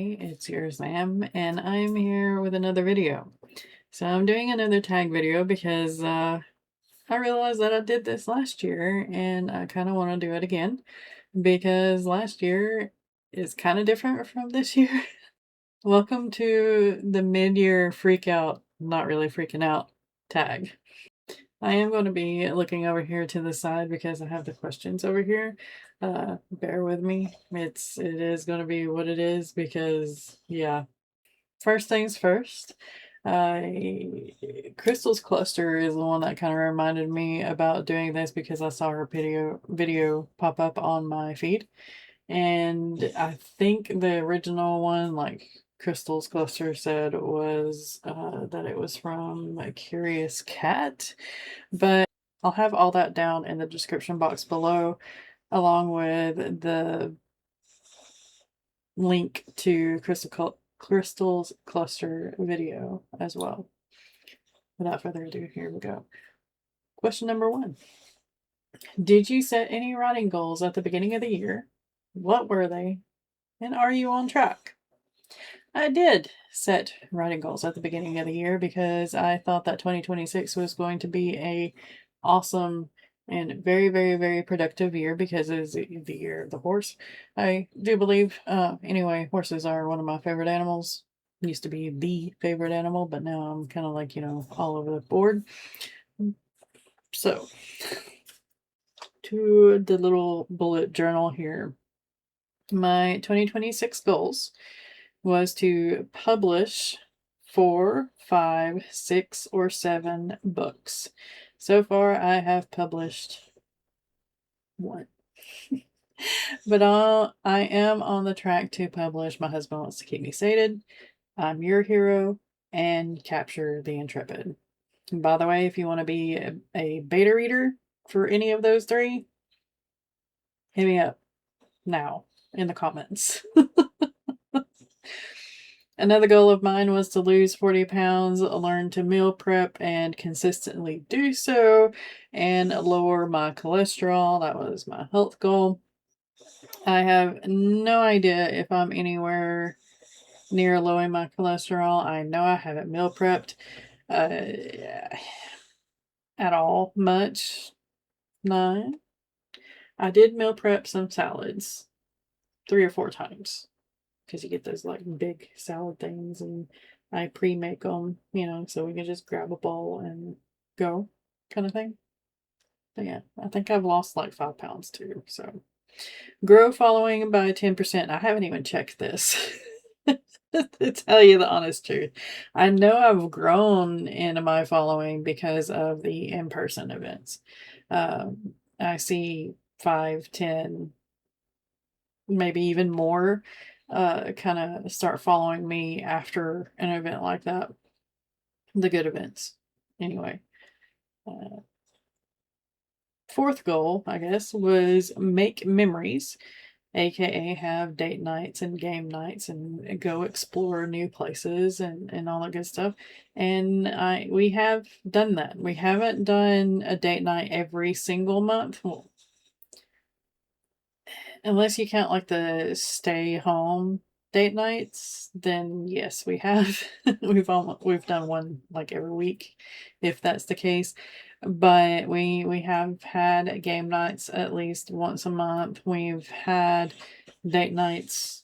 Hey, it's your Sam, and I'm here with another video. So I'm doing another tag video because I realized that I did this last year, and I kind of want to do it again because last year is kind of different from this year. Welcome to the mid-year freak out, not really freaking out tag. I am going to be looking over here to the side because I have the questions over here. Bear with me. It is going to be what it is because yeah. First things first. Crystal's cluster is the one that kind of reminded me about doing this because I saw her video pop up on my feed. And I think the original one, like Crystal's cluster said, was that it was from a Curious Cat. But I'll have all that down in the description box below, along with the link to Crystal's cluster video as well. Without further ado, here we go. Question number 1. Did you set any writing goals at the beginning of the year? What were they? And are you on track? I did set writing goals at the beginning of the year because I thought that 2026 was going to be a awesome and very, very, very productive year because it is the year of the horse. I do believe, anyway, horses are one of my favorite animals. Used to be the favorite animal, but now I'm kind of like, all over the board. So, to the little bullet journal here. My 2026 goals was to publish 4, 5, 6, or 7 books. So far, I have published 1. But I am on the track to publish My Husband Wants to Keep Me Sated, I'm Your Hero, and Capture the Intrepid. And by the way, if you want to be a beta reader for any of those 3, hit me up now in the comments. Another goal of mine was to lose 40 pounds, learn to meal prep and consistently do so, and lower my cholesterol. That was my health goal. I have no idea if I'm anywhere near lowering my cholesterol. I know I haven't meal prepped at all much. No. I did meal prep some salads 3 or 4 times. Because you get those like big salad things and I pre-make them, so we can just grab a bowl and go kind of thing. But yeah, I think I've lost like 5 pounds too. So grow following by 10%. I haven't even checked this to tell you the honest truth. I know I've grown in my following because of the in-person events. I see 5, 10, maybe even more kind of start following me after an event like that. The good events. Anyway. 4th goal, I guess, was make memories, aka have date nights and game nights and go explore new places and all that good stuff. And we have done that. We haven't done a date night every single month. Well, unless you count like the stay home date nights, then yes, we have. we've done one like every week, if that's the case. But we have had game nights at least once a month. We've had date nights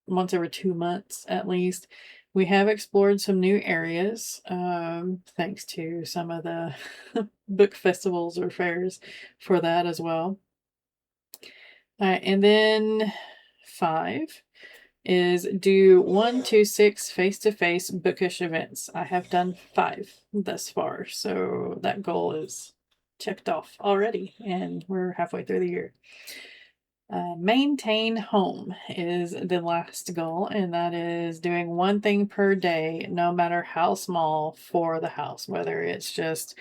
once every 2 months at least. We have explored some new areas, thanks to some of the book festivals or fairs for that as well. And then 5 is do 1 to 6 face-to-face bookish events. I have done 5 thus far, so that goal is checked off already, and we're halfway through the year. Maintain home is the last goal, and that is doing 1 thing per day, no matter how small, for the house, whether it's just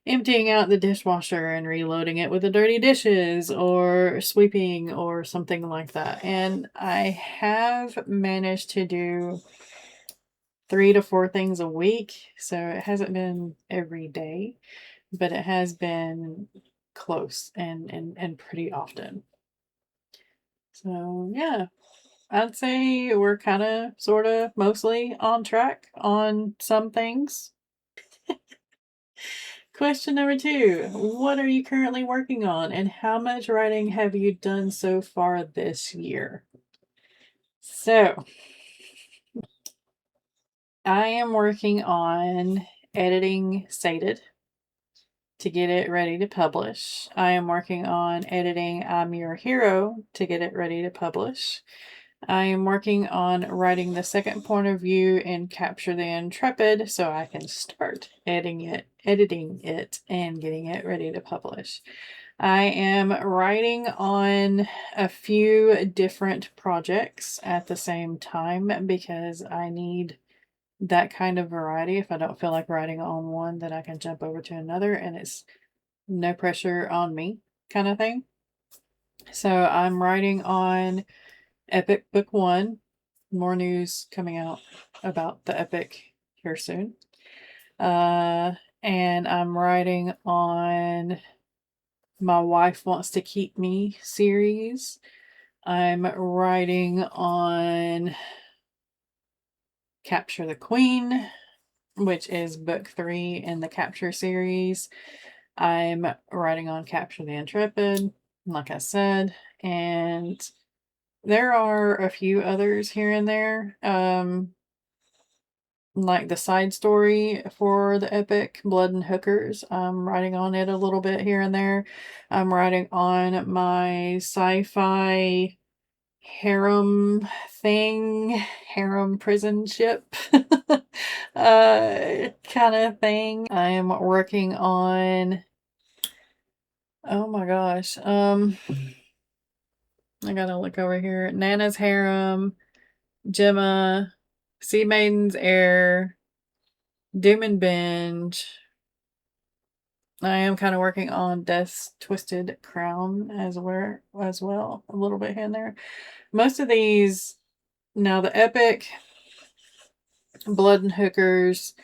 emptying out the dishwasher and reloading it with the dirty dishes or sweeping or something like that. And I have managed to do 3 to 4 things a week. So it hasn't been every day, but it has been close and pretty often. So yeah, I'd say we're kind of, sort of, mostly on track on some things. Question number 2. What are you currently working on, and how much writing have you done so far this year? So, I am working on editing Sated to get it ready to publish. I am working on editing I'm Your Hero to get it ready to publish. I am working on writing the second point of view and Capture the Intrepid so I can start editing it and getting it ready to publish. I am writing on a few different projects at the same time because I need that kind of variety. If I don't feel like writing on one, then I can jump over to another and it's no pressure on me kind of thing. So I'm writing on Epic Book 1. More news coming out about the Epic here soon. And I'm writing on My Wife Wants to Keep Me series. I'm writing on Capture the Queen, which is book 3 in the Capture series. I'm writing on Capture the Intrepid, like I said, and there are a few others here and there. Like the side story for the epic Blood and Hookers. I'm writing on it a little bit here and there. I'm writing on my sci-fi harem thing, harem prison ship kind of thing. I am working on, oh my gosh, I gotta look over here. Nana's Harem, Gemma, Sea Maiden's Heir, Doom and Binge. I am kind of working on Death's Twisted Crown as well, a little bit here and there. Most of these, now the epic, Blood and Hookers,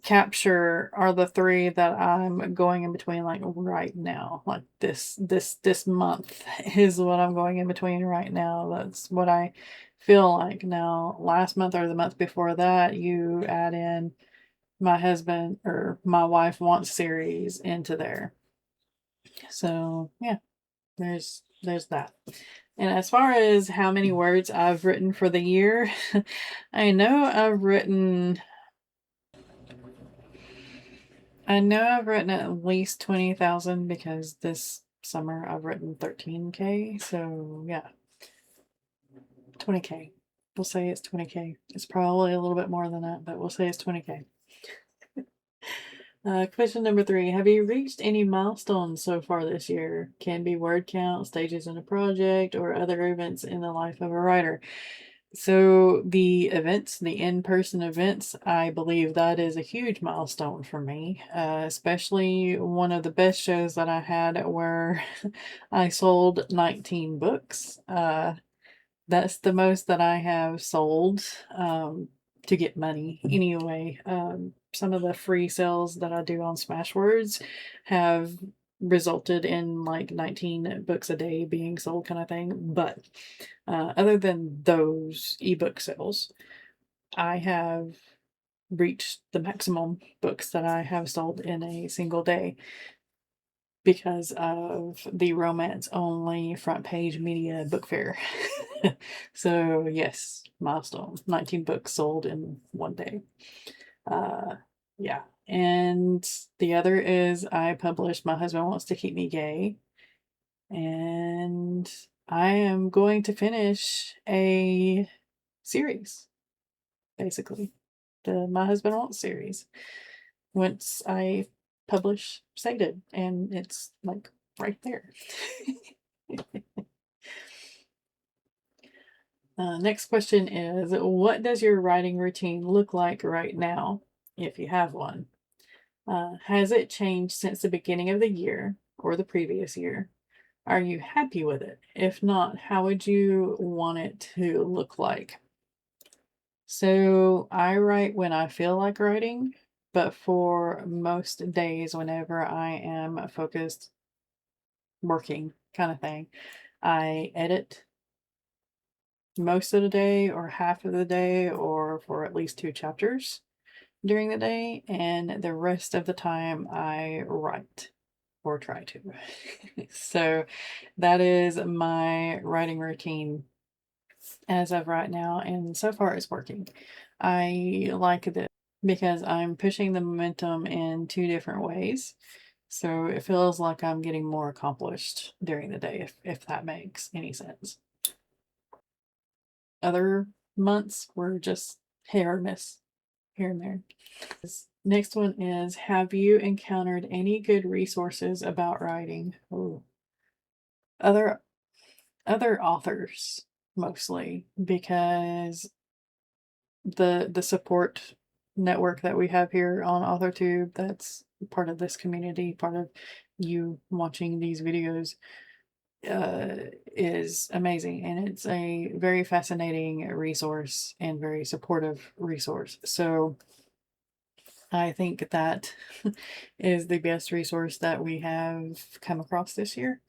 Capture are the 3 that I'm going in between like right now. Like this month is what I'm going in between right now. That's what I feel like. Now last month or the month before that, you add in My Husband or My Wife Wants series into there. So yeah, there's that. And as far as how many words I've written for the year, I know I've written at least 20,000 because this summer I've written 13K. So yeah, 20K. We'll say it's 20K. It's probably a little bit more than that, but we'll say it's 20K. Question number 3. Have you reached any milestones so far this year? Can be word count, stages in a project, or other events in the life of a writer. So the events, the in-person events, I believe that is a huge milestone for me, especially one of the best shows that I had where I sold 19 books. That's the most that I have sold to get money anyway. Some of the free sales that I do on Smashwords have resulted in like 19 books a day being sold kind of thing. But other than those ebook sales, I have reached the maximum books that I have sold in a single day because of the romance only front page media book fair. So yes, milestone. 19 books sold in one day. Yeah. And the other is I published My Husband Wants to Keep Me Gay. And I am going to finish a series, basically. The My Husband Wants series. Once I publish Sated, and it's like right there. Next question is, what does your writing routine look like right now, if you have one? Has it changed since the beginning of the year or the previous year? Are you happy with it? If not, how would you want it to look like? So I write when I feel like writing, but for most days, whenever I am focused, working kind of thing, I edit most of the day or half of the day or for at least 2 chapters during the day, and the rest of the time I write or try to. So that is my writing routine as of right now, and so far it's working. I like this because I'm pushing the momentum in 2 different ways. So it feels like I'm getting more accomplished during the day, if that makes any sense. Other months were just hit or miss here and there. This next one is, have you encountered any good resources about writing? Ooh. Other other authors mostly, because the support network that we have here on AuthorTube, that's part of this community, part of you watching these videos, is amazing, and it's a very fascinating resource and very supportive resource. So I think that is the best resource that we have come across this year.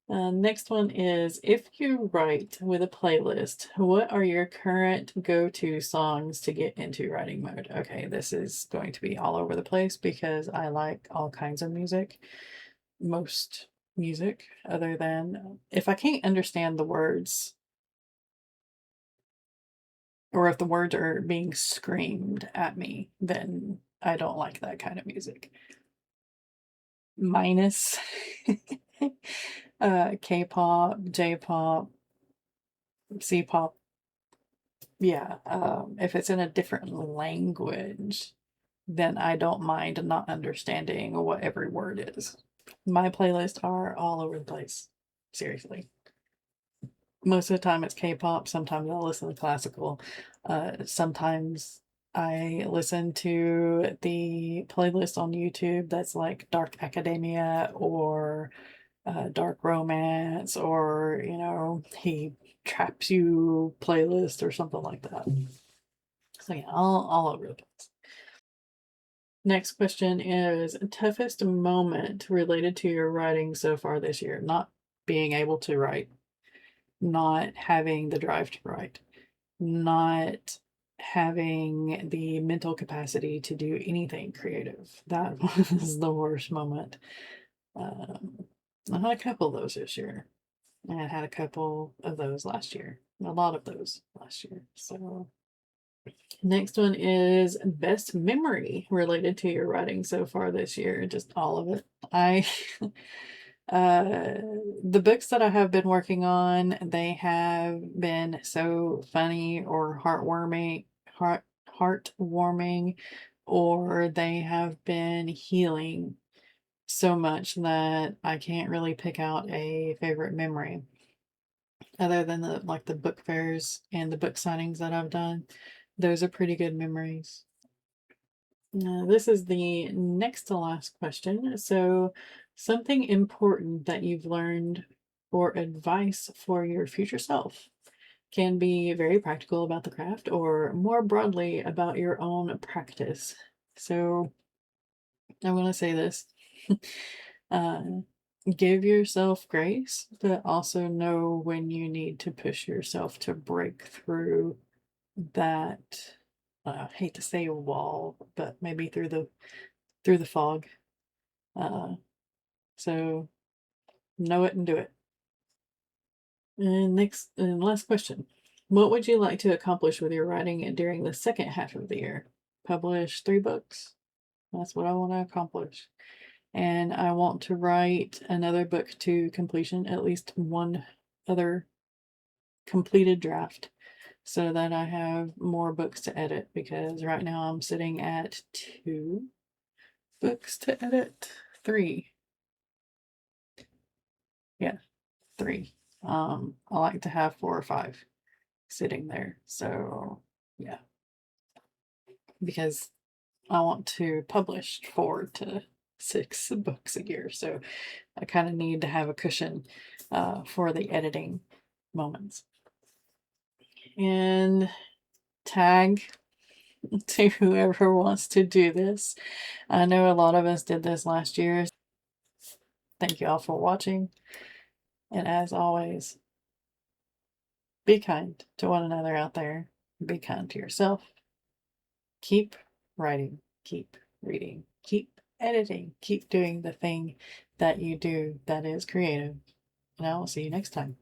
Next one is, if you write with a playlist, what are your current go-to songs to get into writing mode? Okay, this is going to be all over the place because I like all kinds of music. Most music, other than if I can't understand the words or if the words are being screamed at me, then I don't like that kind of music. Minus K-pop, J-pop, C-pop. Yeah, if it's in a different language, then I don't mind not understanding what every word is. My playlists are all over the place. Seriously. Most of the time it's K-pop, sometimes I'll listen to classical. Sometimes I listen to the playlist on YouTube that's like Dark Academia or dark romance, or he traps you playlist or something like that. So yeah, all over the place. Next question is, toughest moment related to your writing so far this year? Not being able to write, not having the drive to write, not having the mental capacity to do anything creative. That was the worst moment. Um, I had a couple of those this year. And I had a couple of those last year. A lot of those last year. So next one is best memory related to your writing so far this year. Just all of it. I the books that I have been working on, they have been so funny or heartwarming, or they have been healing so much that I can't really pick out a favorite memory other than the book fairs and the book signings that I've done. Those are pretty good memories. This is the next to last question. So, something important that you've learned or advice for your future self can be very practical about the craft or more broadly about your own practice. So, I'm going to say this. uh, Give yourself grace, but also know when you need to push yourself to break through that. I hate to say a wall, but maybe through the fog. Uh, so know it and do it. And next and last question. What would you like to accomplish with your writing during the second half of the year? Publish 3 books. That's what I want to accomplish. And I want to write another book to completion, at least one other completed draft, so that I have more books to edit, because right now I'm sitting at 2 books to edit. 3. Yeah, 3. I like to have 4 or 5 sitting there. So, yeah, because I want to publish 4 to 6 books a year. So, I kind of need to have a cushion for the editing moments. And tag to whoever wants to do this. I know a lot of us did this last year. Thank you all for watching. And as always, Be kind to one another out there. Be kind to yourself. Keep writing. Keep reading. Keep editing. Keep doing the thing that you do that is creative. And I will see you next time.